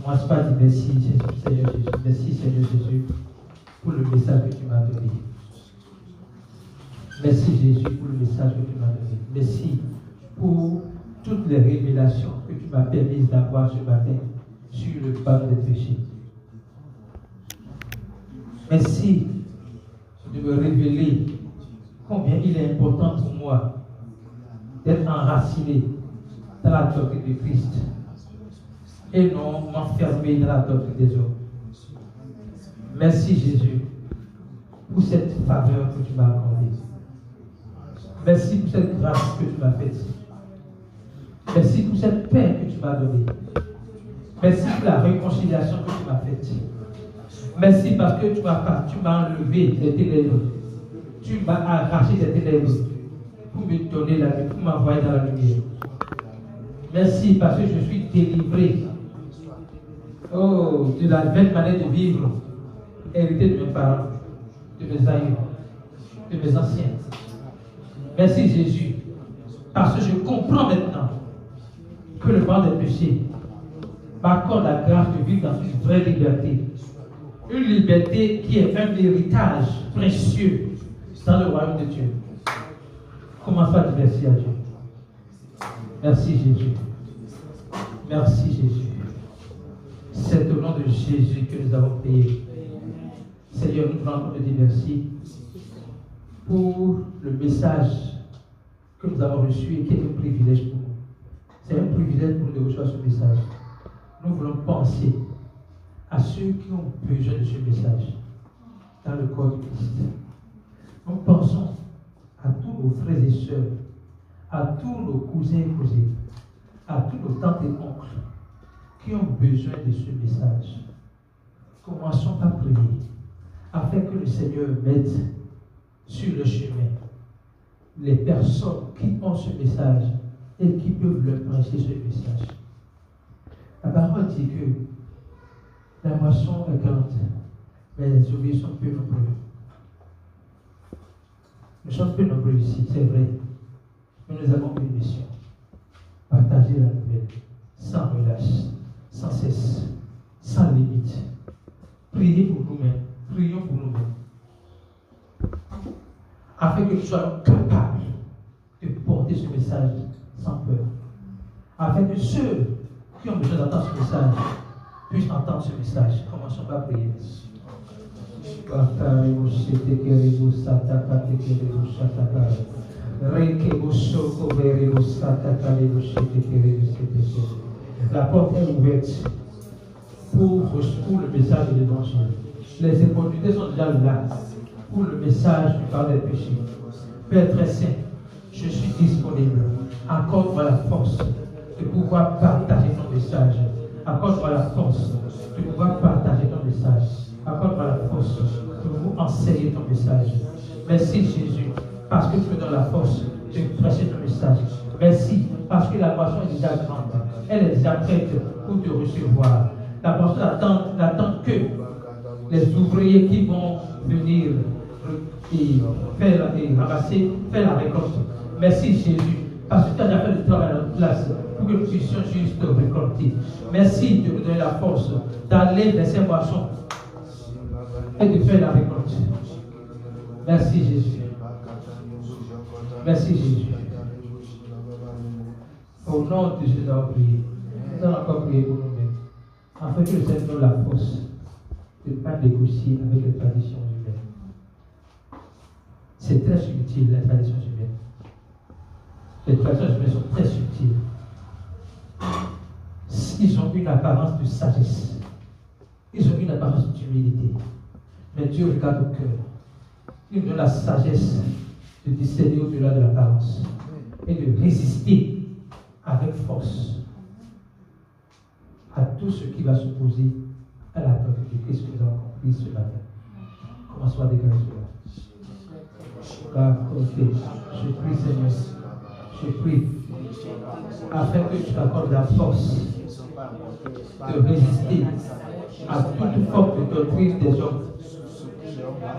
Commence pas à dire merci Seigneur Jésus. Merci Seigneur Jésus pour le message que tu m'as donné. Merci Jésus pour le message que tu m'as donné. Merci pour toutes les révélations que tu m'as permis d'avoir ce matin sur le pardon des péchés. Merci de me révéler combien il est important pour moi d'être enraciné dans la doctrine de Christ et non m'enfermer dans la doctrine des hommes. Merci Jésus pour cette faveur que tu m'as accordée. Merci pour cette grâce que tu m'as faite. Merci pour cette paix que tu m'as donnée. Merci pour la réconciliation que tu m'as faite. Merci parce que tu m'as enlevé les ténèbres. Tu m'as arraché les ténèbres pour me donner la vie, pour m'envoyer dans la lumière. Merci parce que je suis délivré de la belle manière de vivre héritée de mes parents, de mes aïeux, de mes anciens. Merci Jésus, parce que je comprends maintenant que le pardon des péchés m'accorde la grâce de vivre dans une vraie liberté. Une liberté qui est un héritage précieux dans le royaume de Dieu. Commence par dire merci à Dieu. Merci Jésus. Merci Jésus. C'est au nom de Jésus que nous avons prié. Seigneur, nous voulons te dire merci pour le message que nous avons reçu et qui est un privilège pour nous. C'est un privilège pour nous de recevoir ce message. Nous voulons penser à ceux qui ont besoin de ce message dans le corps du Christ. Nous pensons à tous nos frères et sœurs, à tous nos cousins et cousines, à tous nos tantes et oncles qui ont besoin de ce message. Commençons par prier afin que le Seigneur mette sur le chemin les personnes qui ont ce message et qui peuvent leur prêcher ce message. La parole dit que la moisson est grande, mais les ouvriers sont peu nombreux. Nous sommes peu nombreux ici, c'est vrai. Mais nous avons une mission. Partager la nouvelle, sans relâche, sans cesse, sans limite. Priez pour nous-mêmes, prions pour nous-mêmes. Afin que nous soyons capables de porter ce message sans peur. Afin que ceux qui ont besoin d'entendre ce message puissent entendre ce message. Commençons par prier. La porte est ouverte pour le message de l'évangile. Les opportunités sont déjà là pour le message du pardon des péchés. Père très saint, je suis disponible. Accorde-moi la force de pouvoir partager ton message. Accorde-moi la force de pouvoir partager ton message. Accorde-moi la force de vous enseigner ton message. Merci Jésus, parce que tu me donnes la force de prêcher ton message. Merci, parce que la moisson est déjà grande. Elle est déjà prête pour te recevoir. La moisson n'attend que les ouvriers qui vont venir ramasser, faire la récolte. Merci Jésus, parce que tu as déjà fait le travail à notre place pour que nous puissions juste récolter. Merci de nous donner la force d'aller vers ces moissons et de faire la récolte. Merci Jésus. Merci Jésus. Au nom de Jésus, nous allons prier. Nous allons encore prier pour nous-mêmes, afin que le Seigneur donne la force de ne pas négocier avec les traditions humaines. C'est très subtil, les traditions humaines. Les traditions humaines sont très subtiles. Ils ont une apparence de sagesse. Ils ont une apparence d'humilité. Mais Dieu regarde au cœur. Il nous donne la sagesse de discerner au-delà de l'apparence et de résister avec force à tout ce qui va s'opposer à la doctrine de Christ que nous avons compris ce matin. Commençons à déclarer cela. Je prie, Seigneur, je prie, afin que tu accordes la force de résister à toute forme de doctrine des hommes,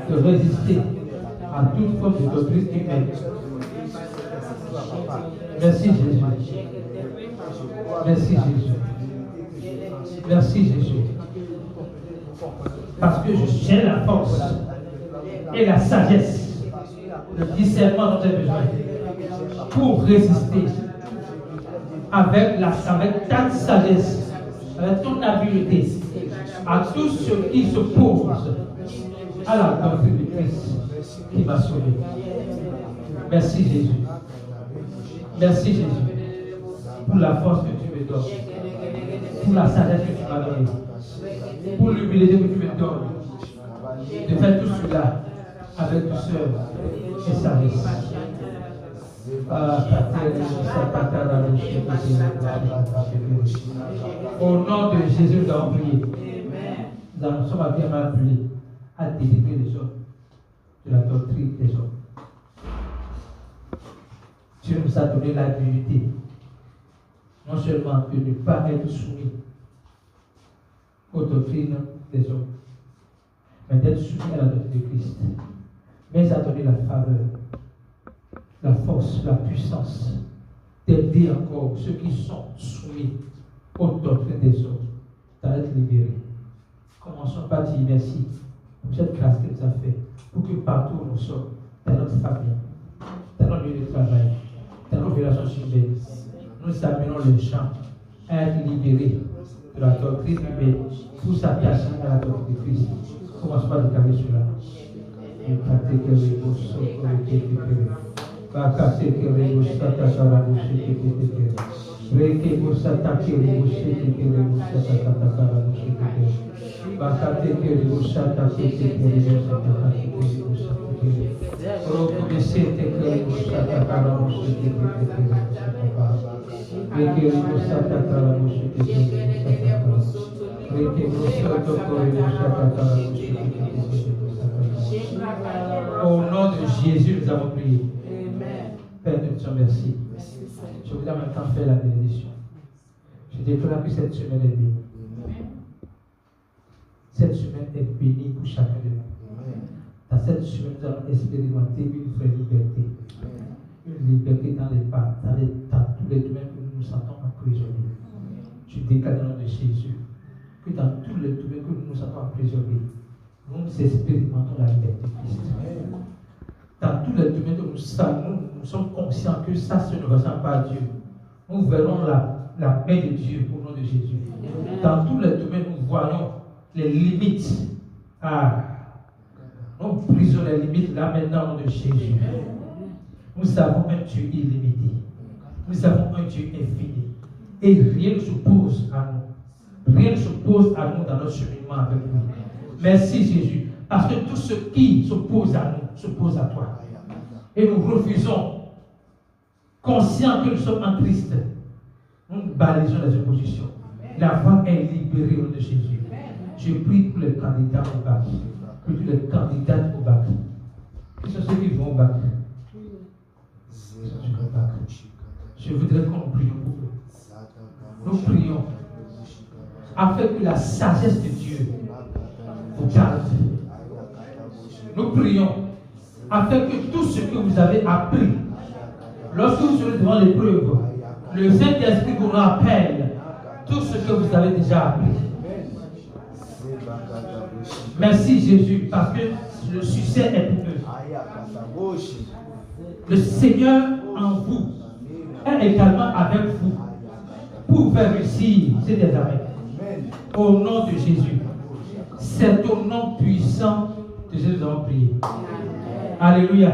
de résister à toute forme de doctrine humaine. Merci Jésus. Merci Jésus. Merci Jésus. Parce que j'ai la force et la sagesse, le discernement dont j'ai besoin pour résister avec ta sagesse, avec ton habileté à tout ce qui s'oppose à la doctrine de Christ qui m'a sauvé. Merci Jésus. Merci Jésus pour la force que tu me donnes, pour la sagesse que tu m'as donnée, pour l'humilité que tu me donnes, de faire tout cela avec douceur et sagesse. Au nom de Jésus, nous avons prié. Nous sommes bien appelés à délivrer les hommes de la doctrine des hommes. Dieu nous a donné l'habilité, non seulement de ne pas être soumis aux doctrines des hommes, mais d'être soumis à la doctrine de Christ. Mais il a donné la faveur, la force, la puissance d'aider encore ceux qui sont soumis aux doctrines des hommes à être libérés. Commençons par dire merci pour cette grâce qu'il nous a fait, pour que partout où nous sommes, dans notre famille, dans notre lieu de travail, dans nos relations humaines, nous amenons les gens à être libérés de la doctrine humaine pour s'attacher à la doctrine de Christ. Commençons par déclarer cela. Au nom de Jésus, nous avons prié. Père, nous te disons merci. Je voudrais en même temps faire la bénédiction. Je déclare que cette semaine est bénie. Cette semaine est bénie pour chacun de nous. Dans cette semaine, nous allons expérimenter une vraie liberté. Une liberté dans les pas, dans tous les domaines où nous nous sentons emprisonnés. Je déclare dans le nom de Jésus que dans tous les domaines où nous nous sentons emprisonnés, nous expérimentons la liberté de Christ. Dans tous les domaines où nous sommes conscients que ça ne ressemble pas à Dieu, nous verrons la main de Dieu au nom de Jésus. Dans tous les domaines, nous voyons les limites. Nous brisons les limites là maintenant au nom de Jésus. Nous avons un Dieu illimité. Nous avons un Dieu infini. Et rien ne s'oppose à nous. Rien ne s'oppose à nous dans notre cheminement avec nous. Merci Jésus. Parce que tout ce qui s'oppose à nous s'oppose à toi. Et nous refusons, conscients que nous sommes en Christ, nous balaisons les oppositions. La voie est libérée au nom de Jésus. Je prie pour les candidats au bac. Pour tous les candidats au bac. Qui sont ceux qui vont au bac? Je voudrais qu'on prie pour eux. Nous prions afin que la sagesse de Dieu vous garde. Nous prions afin que tout ce que vous avez appris, lorsque vous serez devant l'épreuve, le Saint-Esprit vous rappelle tout ce que vous avez déjà appris. Merci Jésus, parce que le succès est pour eux. Le Seigneur en vous est également avec vous pour faire réussir ces examens. Au nom de Jésus. C'est au nom puissant de Jésus que nous avons prié. Alléluia.